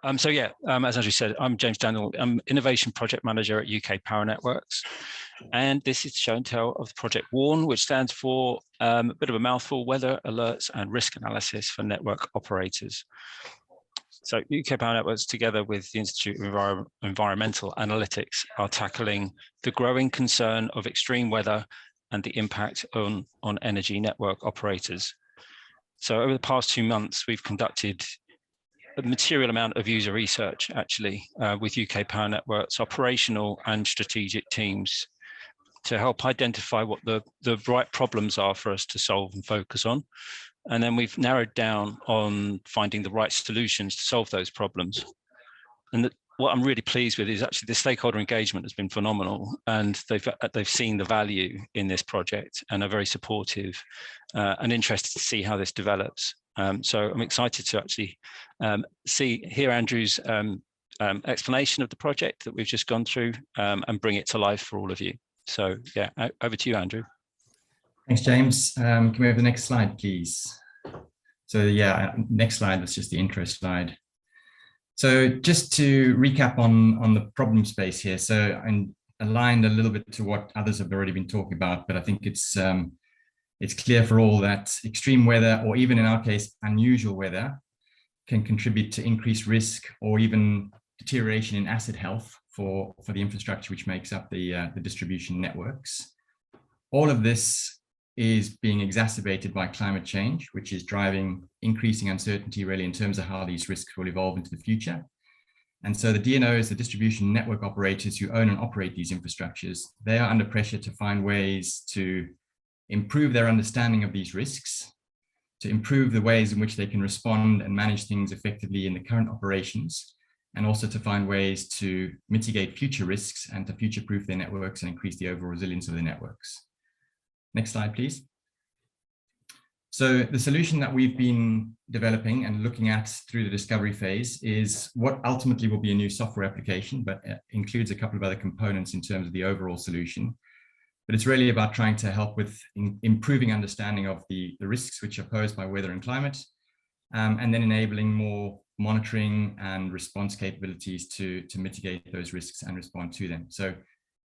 As Andrew said, I'm James Daniel. I'm Innovation Project Manager at UK Power Networks. And this is show and tell of Project WARN, which stands for a bit of a mouthful: Weather Alerts and Risk Analysis for Network Operators. So UK Power Networks, together with the Institute of Environmental Analytics, are tackling the growing concern of extreme weather and the impact on energy network operators. So over the past 2 months, we've conducted a material amount of user research, actually, with UK Power Networks operational and strategic teams to help identify what the right problems are for us to solve and focus on. And then we've narrowed down on finding the right solutions to solve those problems. And what I'm really pleased with is actually the stakeholder engagement has been phenomenal, and they've seen the value in this project and are very supportive and interested to see how this develops. So I'm excited to actually hear Andrew's explanation of the project that we've just gone through and bring it to life for all of you. So yeah, over to you, Andrew. Thanks, James. Can we have the next slide, please? So yeah, next slide, that's just the intro slide. So just to recap on the problem space here, so I'm aligned a little bit to what others have already been talking about, but I think it's clear for all that extreme weather, or even in our case, unusual weather, can contribute to increased risk or even deterioration in asset health for the infrastructure which makes up the distribution networks. All of this is being exacerbated by climate change, which is driving increasing uncertainty really in terms of how these risks will evolve into the future. And so the DNOs, the distribution network operators who own and operate these infrastructures, they are under pressure to find ways to improve their understanding of these risks, to improve the ways in which they can respond and manage things effectively in the current operations, and also to find ways to mitigate future risks and to future-proof their networks and increase the overall resilience of the networks. Next slide, please. So the solution that we've been developing and looking at through the discovery phase is what ultimately will be a new software application, but includes a couple of other components in terms of the overall solution. But it's really about trying to help with improving understanding of the risks which are posed by weather and climate, and then enabling more monitoring and response capabilities to mitigate those risks and respond to them. So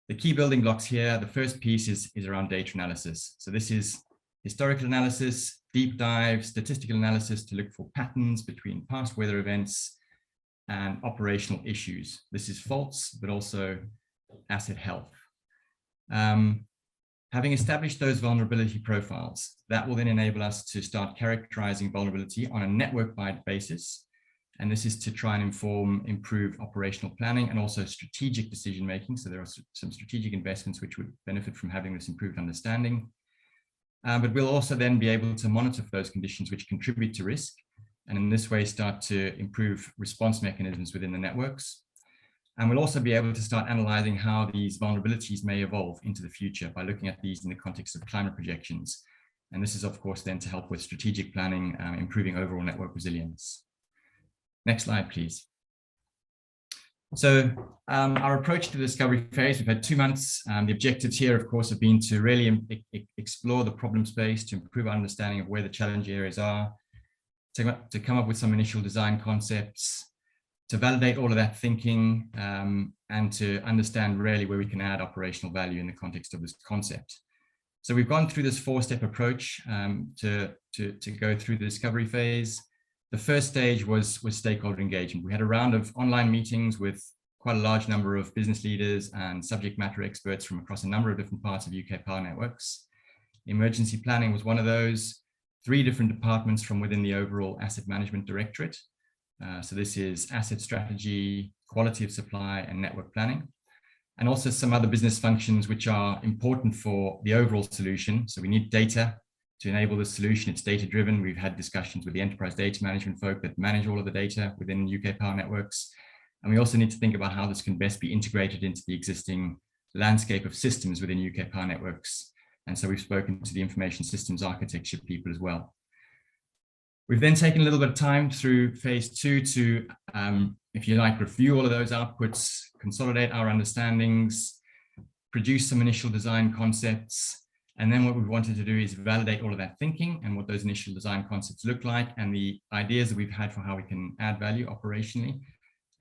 the key building blocks here, the first piece is around data analysis. So this is historical analysis, deep dive, statistical analysis to look for patterns between past weather events and operational issues. This is faults, but also asset health. Having established those vulnerability profiles, that will then enable us to start characterizing vulnerability on a network-wide basis. And this is to try and inform improved operational planning and also strategic decision-making. So there are some strategic investments which would benefit from having this improved understanding. But we'll also then be able to monitor for those conditions which contribute to risk, and in this way start to improve response mechanisms within the networks. And we'll also be able to start analyzing how these vulnerabilities may evolve into the future by looking at these in the context of climate projections. And this is, of course, then to help with strategic planning, improving overall network resilience. Next slide, please. So our approach to the discovery phase, we've had 2 months. The objectives here, of course, have been to really explore the problem space, to improve our understanding of where the challenge areas are, to come up with some initial design concepts, to validate all of that thinking, and to understand really where we can add operational value in the context of this concept. So we've gone through this 4-step approach to go through the discovery phase. The first stage was stakeholder engagement. We had a round of online meetings with quite a large number of business leaders and subject matter experts from across a number of different parts of UK Power Networks. Emergency planning was one of those, 3 different departments from within the overall asset management directorate. So this is asset strategy, quality of supply, and network planning, and also some other business functions which are important for the overall solution. So we need data to enable the solution. It's data driven. We've had discussions with the enterprise data management folk that manage all of the data within UK Power Networks. And we also need to think about how this can best be integrated into the existing landscape of systems within UK Power Networks. And so we've spoken to the information systems architecture people as well. We've then taken a little bit of time through phase 2 to, if you like, review all of those outputs, consolidate our understandings, produce some initial design concepts. And then what we wanted to do is validate all of that thinking and what those initial design concepts look like and the ideas that we've had for how we can add value operationally.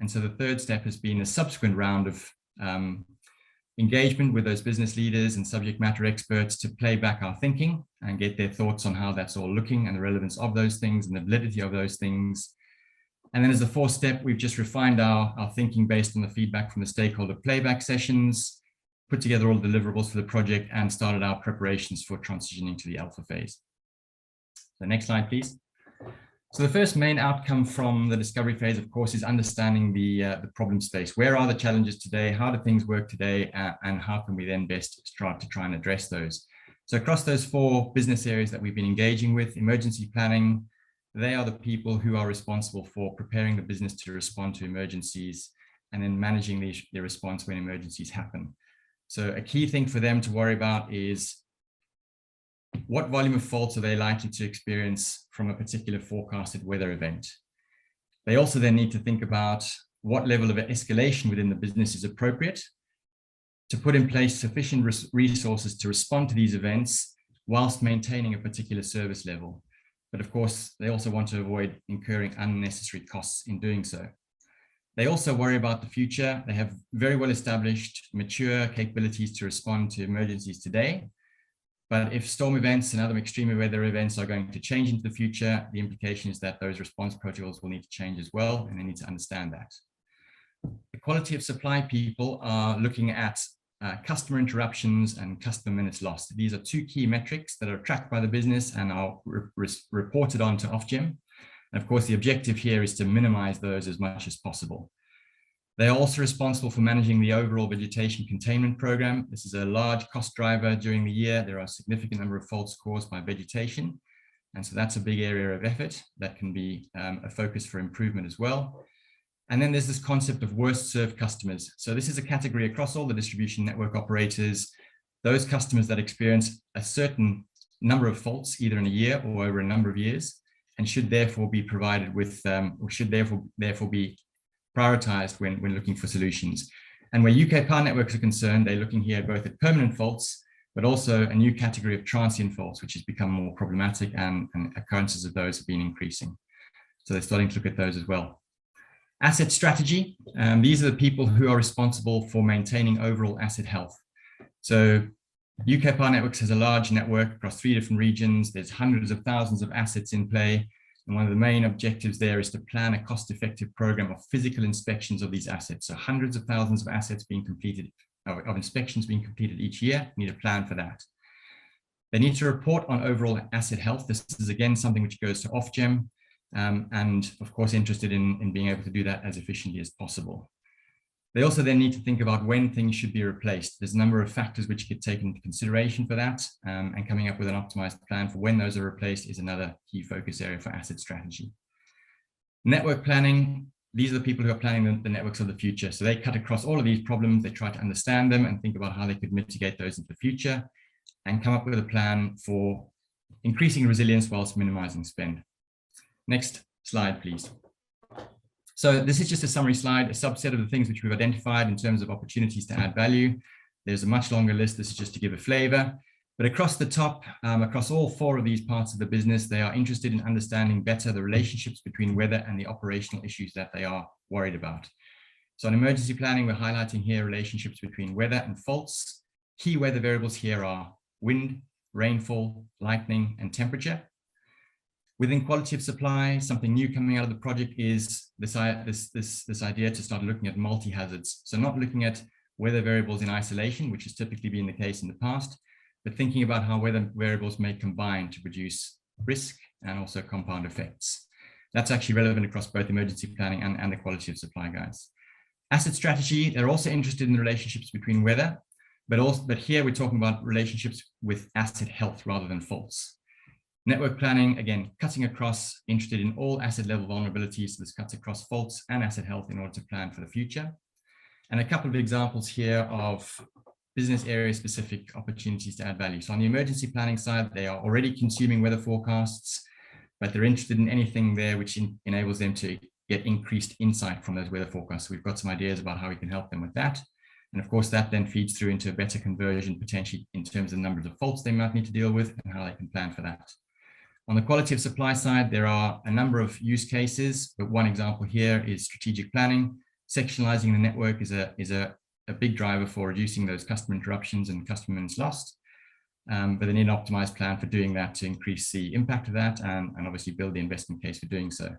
And so the third step has been a subsequent round of engagement with those business leaders and subject matter experts to play back our thinking and get their thoughts on how that's all looking and the relevance of those things and the validity of those things. And then as a fourth step, we've just refined our thinking based on the feedback from the stakeholder playback sessions, put together all the deliverables for the project, and started our preparations for transitioning to the alpha phase. So next slide, please. So the first main outcome from the discovery phase, of course, is understanding the problem space. Where are the challenges today? How do things work today? And how can we then best start to try and address those? So across those 4 business areas that we've been engaging with, emergency planning, they are the people who are responsible for preparing the business to respond to emergencies and then managing the response when emergencies happen. So a key thing for them to worry about is what volume of faults are they likely to experience from a particular forecasted weather event. They also then need to think about what level of escalation within the business is appropriate to put in place sufficient resources to respond to these events whilst maintaining a particular service level. But of course, they also want to avoid incurring unnecessary costs in doing so. They also worry about the future. They have very well established, mature capabilities to respond to emergencies today. But if storm events and other extreme weather events are going to change into the future, the implication is that those response protocols will need to change as well, and they need to understand that. The quality of supply people are looking at customer interruptions and customer minutes lost. These are 2 key metrics that are tracked by the business and are reported on to Ofgem. And of course, the objective here is to minimize those as much as possible. They are also responsible for managing the overall vegetation containment program. This is a large cost driver during the year. There are a significant number of faults caused by vegetation. And so that's a big area of effort that can be a focus for improvement as well. And then there's this concept of worst served customers. So this is a category across all the distribution network operators, those customers that experience a certain number of faults, either in a year or over a number of years, and should therefore be provided with, or should therefore be prioritized when looking for solutions. And where UK Power Networks are concerned, they're looking here both at permanent faults, but also a new category of transient faults, which has become more problematic, and occurrences of those have been increasing. So they're starting to look at those as well. Asset strategy, these are the people who are responsible for maintaining overall asset health. So UK Power Networks has a large network across 3 different regions. There's hundreds of thousands of assets in play. And one of the main objectives there is to plan a cost-effective program of physical inspections of these assets. So hundreds of thousands of assets being completed, of inspections being completed each year, need a plan for that. They need to report on overall asset health. This is again something which goes to Ofgem, and of course interested in being able to do that as efficiently as possible. They also then need to think about when things should be replaced. There's a number of factors which get taken into consideration for that, and coming up with an optimized plan for when those are replaced is another key focus area for asset strategy. Network planning, these are the people who are planning the networks of the future. So they cut across all of these problems, they try to understand them and think about how they could mitigate those into the future and come up with a plan for increasing resilience whilst minimizing spend. Next slide, please. So this is just a summary slide, a subset of the things which we've identified in terms of opportunities to add value. There's a much longer list. This is just to give a flavor. But across the top, across all 4 of these parts of the business, they are interested in understanding better the relationships between weather and the operational issues that they are worried about. So in emergency planning, we're highlighting here relationships between weather and faults. Key weather variables here are wind, rainfall, lightning, and temperature. Within quality of supply, something new coming out of the project is this idea to start looking at multi-hazards. So not looking at weather variables in isolation, which has typically been the case in the past, but thinking about how weather variables may combine to produce risk and also compound effects. That's actually relevant across both emergency planning and the quality of supply guides. Asset strategy, they're also interested in the relationships between weather, but here we're talking about relationships with asset health rather than faults. Network planning, again, cutting across, interested in all asset level vulnerabilities. So this cuts across faults and asset health in order to plan for the future. And a couple of examples here of business area specific opportunities to add value. So on the emergency planning side, they are already consuming weather forecasts, but they're interested in anything there which enables them to get increased insight from those weather forecasts. So we've got some ideas about how we can help them with that. And of course, that then feeds through into a better conversion, potentially in terms of numbers of faults they might need to deal with and how they can plan for that. On the quality of supply side, there are a number of use cases, but one example here is strategic planning. Sectionalizing the network is a big driver for reducing those customer interruptions and customer minutes lost. But they need an optimized plan for doing that to increase the impact of that and obviously build the investment case for doing so.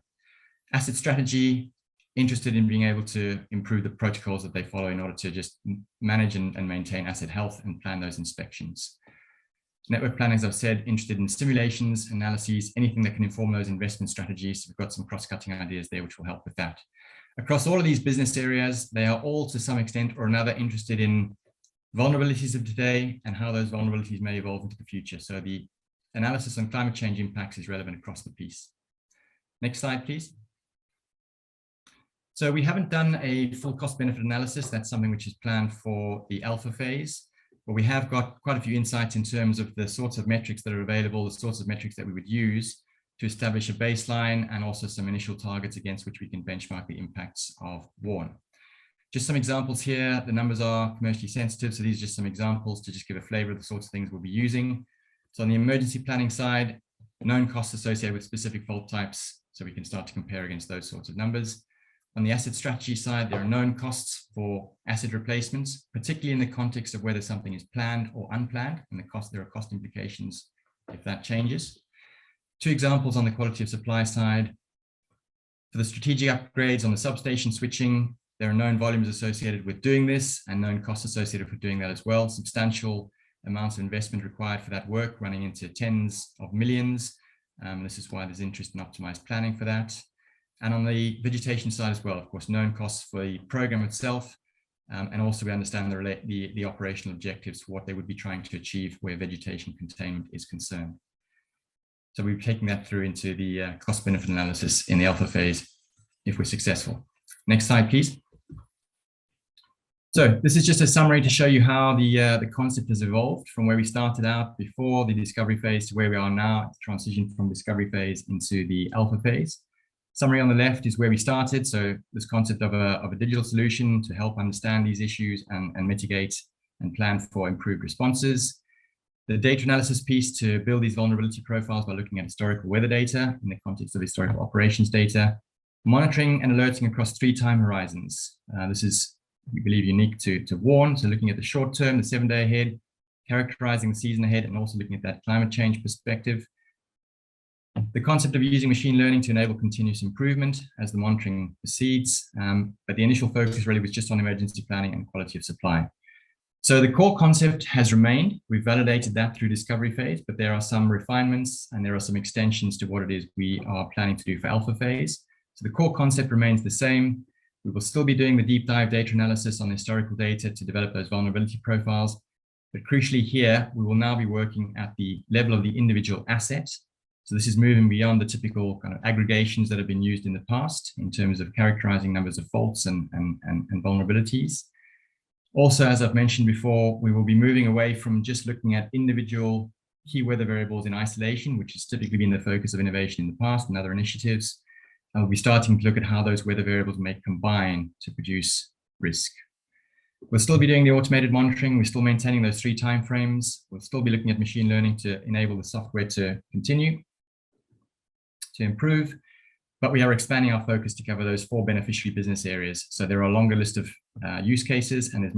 Asset strategy, interested in being able to improve the protocols that they follow in order to just manage and maintain asset health and plan those inspections. Network planning, as I've said, interested in simulations, analyses, anything that can inform those investment strategies. We've got some cross-cutting ideas there which will help with that. Across all of these business areas, they are all to some extent or another interested in vulnerabilities of today and how those vulnerabilities may evolve into the future. So the analysis on climate change impacts is relevant across the piece. Next slide, please. So we haven't done a full cost benefit analysis. That's something which is planned for the alpha phase, but we have got quite a few insights in terms of the sorts of metrics that are available, the sorts of metrics that we would use to establish a baseline and also some initial targets against which we can benchmark the impacts of WARN. Just some examples here. The numbers are commercially sensitive, so these are just some examples to just give a flavor of the sorts of things we'll be using. So on the emergency planning side, known costs associated with specific fault types, so we can start to compare against those sorts of numbers. On the asset strategy side, there are known costs for asset replacements, particularly in the context of whether something is planned or unplanned, and there are cost implications if that changes. Two examples on the quality of supply side. For the strategic upgrades on the substation switching, there are known volumes associated with doing this and known costs associated with doing that as well. Substantial amounts of investment required for that work, running into tens of millions. This is why there's interest in optimized planning for that. And on the vegetation side as well, of course, known costs for the program itself. And also we understand the operational objectives, what they would be trying to achieve where vegetation containment is concerned. So we're taking that through into the cost benefit analysis in the alpha phase if we're successful. Next slide, please. So this is just a summary to show you how the concept has evolved from where we started out before the discovery phase to where we are now, transition from discovery phase into the alpha phase. Summary on the left is where we started. So this concept of a digital solution to help understand these issues and mitigate and plan for improved responses. The data analysis piece to build these vulnerability profiles by looking at historical weather data in the context of historical operations data. Monitoring and alerting across 3 time horizons. This is, we believe, unique to WARN. So looking at the short term, the 7-day ahead, characterizing the season ahead, and also looking at that climate change perspective. The concept of using machine learning to enable continuous improvement as the monitoring proceeds, but the initial focus really was just on emergency planning and quality of supply. So the core concept has remained. We've validated that through discovery phase, but there are some refinements and there are some extensions to what it is we are planning to do for alpha phase. So the core concept remains the same. We will still be doing the deep dive data analysis on historical data to develop those vulnerability profiles. But crucially here, we will now be working at the level of the individual asset. So this is moving beyond the typical kind of aggregations that have been used in the past in terms of characterizing numbers of faults and vulnerabilities. Also, as I've mentioned before, we will be moving away from just looking at individual key weather variables in isolation, which has typically been the focus of innovation in the past and other initiatives. And we'll be starting to look at how those weather variables may combine to produce risk. We'll still be doing the automated monitoring. We're still maintaining those 3 timeframes. We'll still be looking at machine learning to enable the software to continue to improve, but we are expanding our focus to cover those 4 beneficiary business areas. So there are a longer list of use cases and there's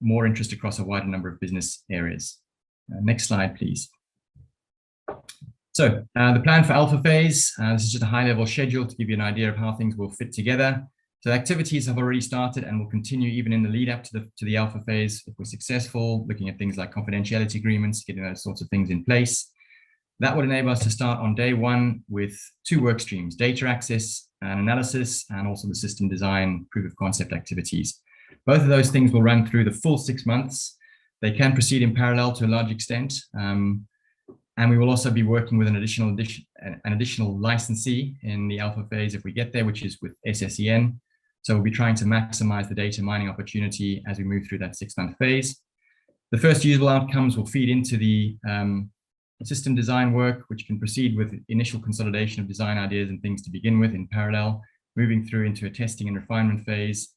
more interest across a wider number of business areas. Next slide, please. So the plan for alpha phase, this is just a high level schedule to give you an idea of how things will fit together. So activities have already started and will continue even in the lead up to the alpha phase if we're successful, looking at things like confidentiality agreements, getting those sorts of things in place. That would enable us to start on day 1 with 2 work streams, data access and analysis, and also the system design proof of concept activities. Both of those things will run through the full 6 months. They can proceed in parallel to a large extent. And we will also be working with an additional licensee in the alpha phase if we get there, which is with SSEN. So we'll be trying to maximize the data mining opportunity as we move through that 6-month phase. The first usable outcomes will feed into the system design work, which can proceed with initial consolidation of design ideas and things to begin with in parallel, moving through into a testing and refinement phase.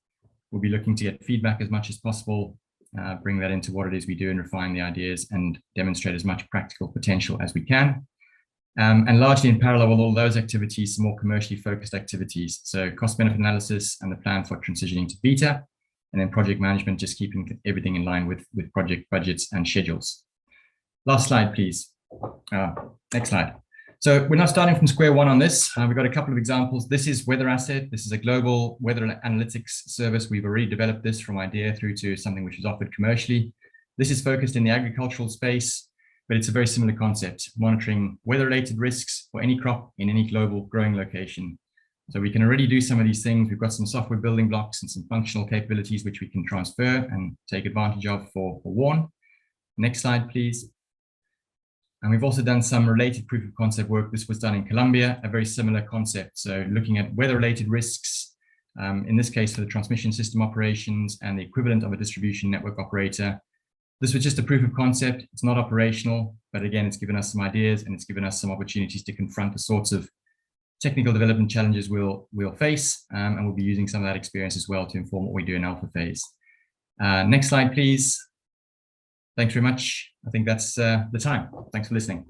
We'll be looking to get feedback as much as possible, bring that into what it is we do and refine the ideas and demonstrate as much practical potential as we can. And largely in parallel with all those activities, some more commercially focused activities. So cost benefit analysis and the plan for transitioning to beta, and then project management, just keeping everything in line with project budgets and schedules. Last slide, please. Next slide. So we're not starting from square one on this. We've got a couple of examples. This is Weather Asset. This is a global weather analytics service. We've already developed this from idea through to something which is offered commercially. This is focused in the agricultural space, but it's a very similar concept, monitoring weather-related risks for any crop in any global growing location. So we can already do some of these things. We've got some software building blocks and some functional capabilities which we can transfer and take advantage of for WARN. Next slide, please. And we've also done some related proof of concept work. This was done in Colombia, a very similar concept. So looking at weather-related risks, in this case for the transmission system operations and the equivalent of a distribution network operator. This was just a proof of concept. It's not operational, but again, it's given us some ideas and it's given us some opportunities to confront the sorts of technical development challenges we'll face, and we'll be using some of that experience as well to inform what we do in alpha phase. Next slide, please. Thanks very much. I think that's the time. Thanks for listening.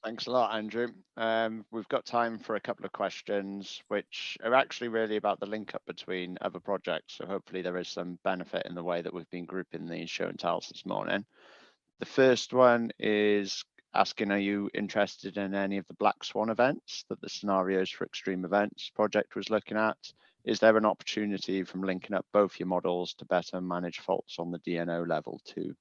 Thanks a lot, Andrew. We've got time for a couple of questions, which are actually really about the link up between other projects. So hopefully there is some benefit in the way that we've been grouping these show and tells this morning. The first one is asking, are you interested in any of the Black Swan events that the Scenarios for Extreme Events project was looking at? Is there an opportunity from linking up both your models to better manage faults on the DNO level too?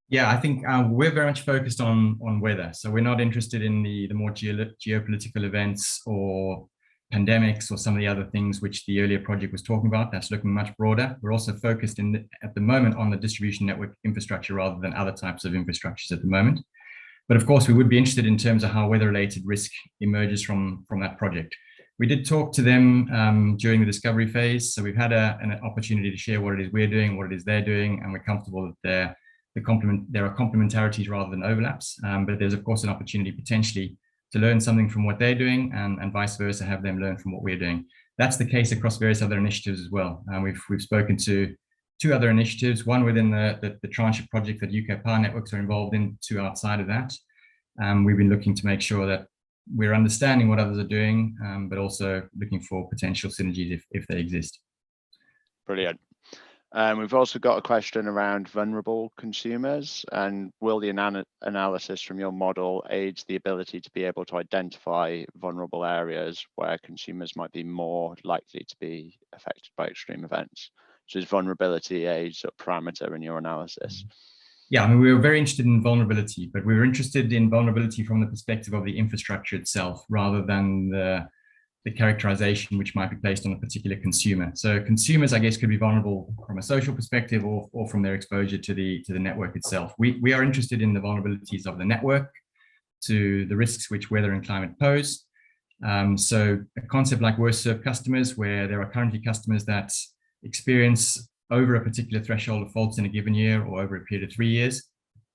Yeah, I think we're very much focused on weather. So we're not interested in the more geopolitical events or pandemics or some of the other things which the earlier project was talking about. That's looking much broader. We're also focused at the moment on the distribution network infrastructure rather than other types of infrastructures at the moment. But of course, we would be interested in terms of how weather-related risk emerges from that project. We did talk to them during the discovery phase. So we've had an opportunity to share what it is we're doing, what it is they're doing, and we're comfortable that there are complementarities rather than overlaps. But there's of course an opportunity potentially to learn something from what they're doing and vice versa, have them learn from what we're doing. That's the case across various other initiatives as well. We've spoken to 2 other initiatives, one within the Tranche project that UK Power Networks are involved in, 2 outside of that. We've been looking to make sure that we're understanding what others are doing, but also looking for potential synergies if they exist. Brilliant. We've also got a question around vulnerable consumers, and will the analysis from your model aid the ability to be able to identify vulnerable areas where consumers might be more likely to be affected by extreme events? So is vulnerability a sort of parameter in your analysis? Yeah, I mean, we were very interested in vulnerability, but we were interested in vulnerability from the perspective of the infrastructure itself, rather than the characterization which might be placed on a particular consumer. So consumers, I guess, could be vulnerable from a social perspective or from their exposure to the network itself. We are interested in the vulnerabilities of the network to the risks which weather and climate pose. So a concept like worst served customers, where there are currently customers that experience over a particular threshold of faults in a given year or over a period of 3 years,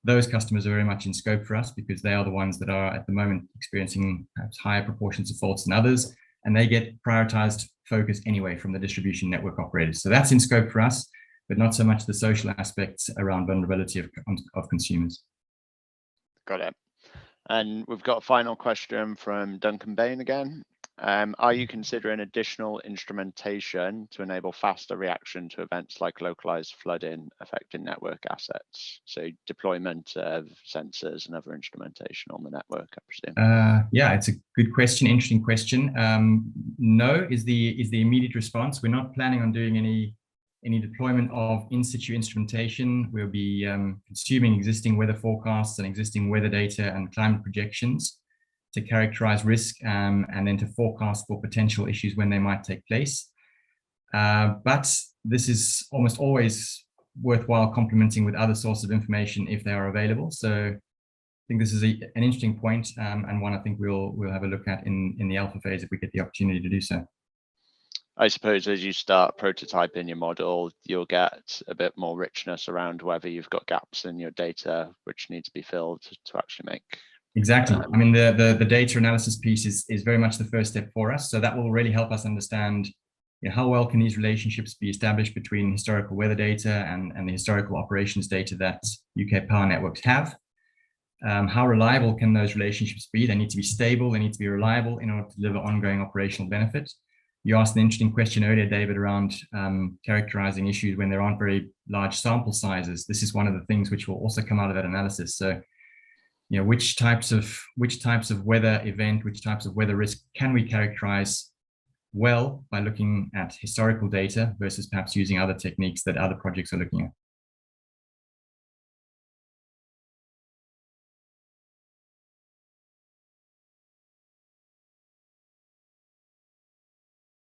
those customers are very much in scope for us because they are the ones that are at the moment experiencing perhaps higher proportions of faults than others, and they get prioritized focus anyway from the distribution network operators. So that's in scope for us, but not so much the social aspects around vulnerability of consumers. Got it. And we've got a final question from Duncan Bain again. Are you considering additional instrumentation to enable faster reaction to events like localized flooding affecting network assets? So deployment of sensors and other instrumentation on the network, I presume. Yeah, it's a good question, interesting question. No is the immediate response. We're not planning on doing any deployment of in-situ instrumentation. We'll be consuming existing weather forecasts and existing weather data and climate projections to characterize risk and then to forecast for potential issues when they might take place. But this is almost always worthwhile complementing with other sources of information if they are available. So I think this is an interesting point, and one I think we'll have a look at in the alpha phase if we get the opportunity to do so. I suppose as you start prototyping your model, you'll get a bit more richness around whether you've got gaps in your data which need to be filled to actually make. Exactly. I mean, the data analysis piece is very much the first step for us. So that will really help us understand, you know, how well can these relationships be established between historical weather data and the historical operations data that UK Power Networks have. How reliable can those relationships be? They need to be stable, they need to be reliable in order to deliver ongoing operational benefit. You asked an interesting question earlier, David, around characterizing issues when there aren't very large sample sizes. This is one of the things which will also come out of that analysis. So, you know, which types of weather event, which types of weather risk can we characterize well by looking at historical data versus perhaps using other techniques that other projects are looking at.